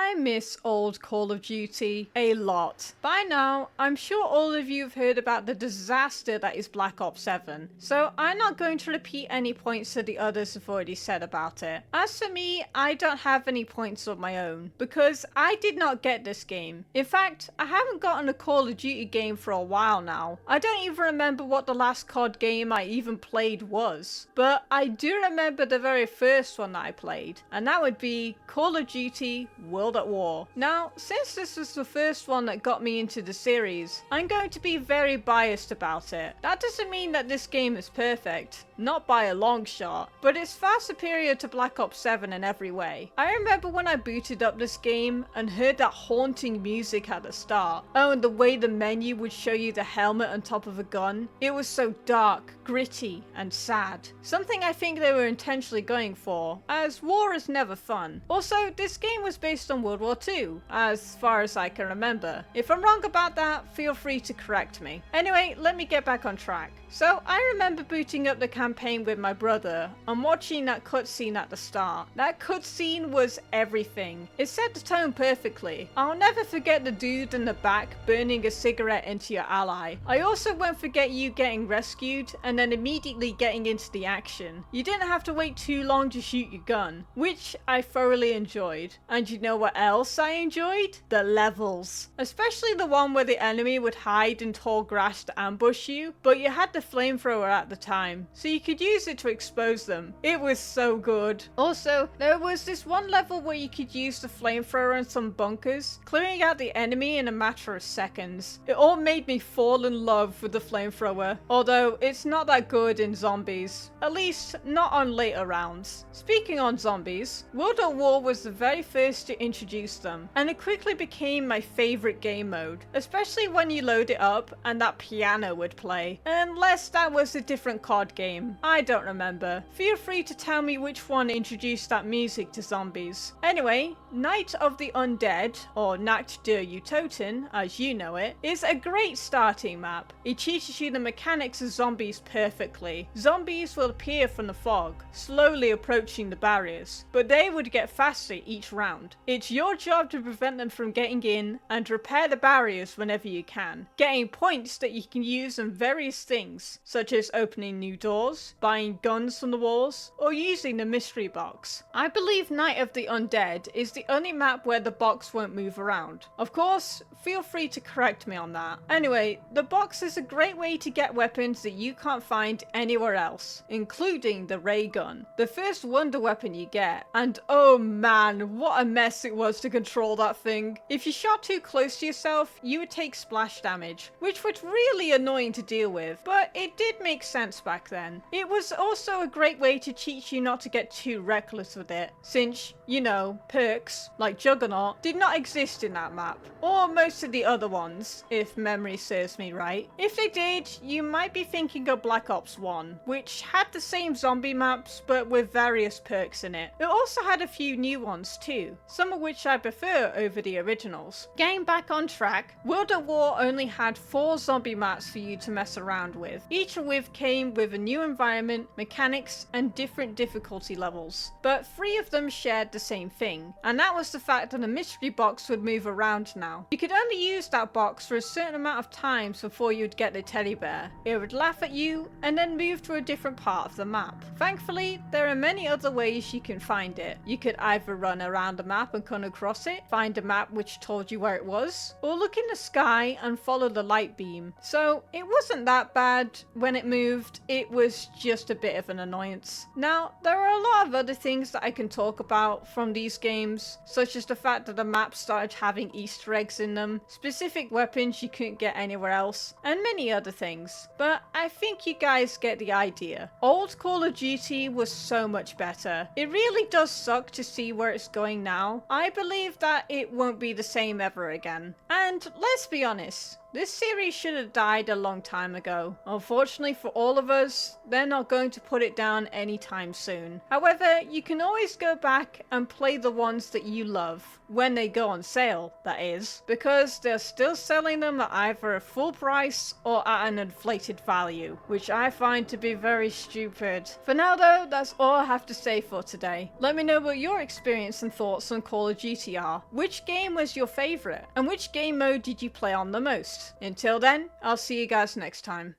I miss old Call of Duty a lot. By now, I'm sure all of you have heard about the disaster that is Black Ops 7, so I'm not going to repeat any points that the others have already said about it. As for me, I don't have any points of my own, because I did not get this game. In fact, I haven't gotten a Call of Duty game for a while now. I don't even remember what the last COD game I even played was, but I do remember the very first one that I played, and that would be Call of Duty World at War. Now, since this was the first one that got me into the series, I'm going to be very biased about it. That doesn't mean that this game is perfect, not by a long shot, but it's far superior to Black Ops 7 in every way. I remember when I booted up this game and heard that haunting music at the start. Oh, and the way the menu would show you the helmet on top of a gun. It was so dark, gritty, and sad. Something I think they were intentionally going for, as war is never fun. Also, this game was based on World War II, as far as I can remember. If I'm wrong about that, feel free to correct me. Anyway, let me get back on track. So, I remember booting up the campaign with my brother and watching that cutscene at the start. That cutscene was everything. It set the tone perfectly. I'll never forget the dude in the back burning a cigarette into your ally. I also won't forget you getting rescued and then immediately getting into the action. You didn't have to wait too long to shoot your gun, which I thoroughly enjoyed. And you know what else I enjoyed? The levels. Especially the one where the enemy would hide in tall grass to ambush you, but you had the flamethrower at the time, so you could use it to expose them. It was so good. Also, there was this one level where you could use the flamethrower in some bunkers, clearing out the enemy in a matter of seconds. It all made me fall in love with the flamethrower, although it's not that good in zombies. At least, not on later rounds. Speaking on zombies, World at War was the very first to introduce them, and it quickly became my favorite game mode, especially when you load it up and that piano would play. Unless that was a different COD game. I don't remember. Feel free to tell me which one introduced that music to zombies. Anyway, Night of the Undead, or Nacht der Untoten, as you know it, is a great starting map. It teaches you the mechanics of zombies perfectly. Zombies will appear from the fog, slowly approaching the barriers, but they would get faster each round. It's your job to prevent them from getting in and repair the barriers whenever you can, getting points that you can use on various things, such as opening new doors, buying guns from the walls, or using the mystery box. I believe Night of the Undead is the only map where the box won't move around. Of course, feel free to correct me on that. Anyway, the box is a great way to get weapons that you can't find anywhere else, including the ray gun, the first wonder weapon you get. And oh man, what a mess it was to control that thing. If you shot too close to yourself, you would take splash damage, which was really annoying to deal with, but it did make sense back then. It was also a great way to teach you not to get too reckless with it, since, you know, perks, like Juggernaut, did not exist in that map, or most of the other ones, if memory serves me right. If they did, you might be thinking of Black Ops 1, which had the same zombie maps, but with various perks in it. It also had a few new ones too, some of which I prefer over the originals. Getting back on track, World at War only had 4 zombie maps for you to mess around with. Each of which came with a new environment, mechanics, and different difficulty levels. But 3 of them shared the same thing, and that was the fact that a mystery box would move around now. You could only use that box for a certain amount of times before you'd get the teddy bear. It would laugh at you and then move to a different part of the map. Thankfully, there are many other ways you can find it. You could either run around the map and come across it, find a map which told you where it was, or look in the sky and follow the light beam. So it wasn't that bad when it moved, it was just a bit of an annoyance. Now, there are a lot of other things that I can talk about from these games, such as the fact that the map started having Easter eggs in them, specific weapons you couldn't get anywhere else, and many other things. But I think you guys get the idea. Old Call of Duty was so much better. It really does suck to see where it's going now. I believe that it won't be the same ever again. And let's be honest, This series should have died a long time ago. Unfortunately for all of us, they're not going to put it down anytime soon. However, you can always go back and play the ones that you love, when they go on sale, that is, because they're still selling them at either a full price or at an inflated value, which I find to be very stupid. For now though, that's all I have to say for today. Let me know what your experience and thoughts on Call of Duty are. Which game was your favorite? And which game mode did you play on the most? Until then, I'll see you guys next time.